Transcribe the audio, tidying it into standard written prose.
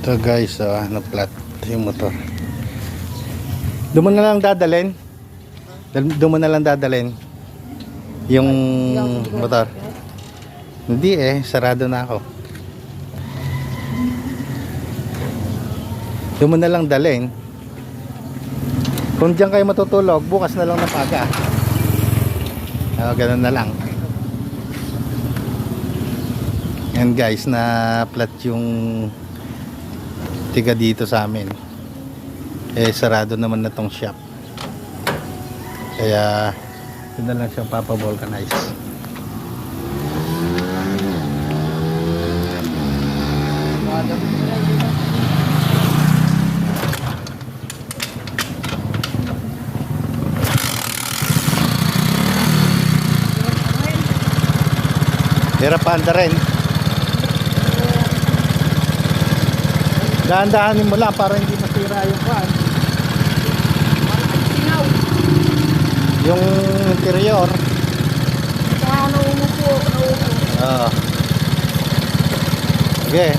Ito guys, na-flat yung motor. Doon mo na lang dadalhin. Doon mo na lang dadalhin yung motor. Hindi sarado na ako. Doon mo na lang dalhin. Kung diyan kayo matutulog, bukas na lang na paga. Ganun na lang. And guys, na-flat yung tiga dito sa amin. Sarado naman na tong shop. Kaya yun na lang siyang papa-vulcanize. Hirap paanda rin. Dahan-dahanin mo lang para hindi masira yung kwan. Yung interior. Naumo po. Okay.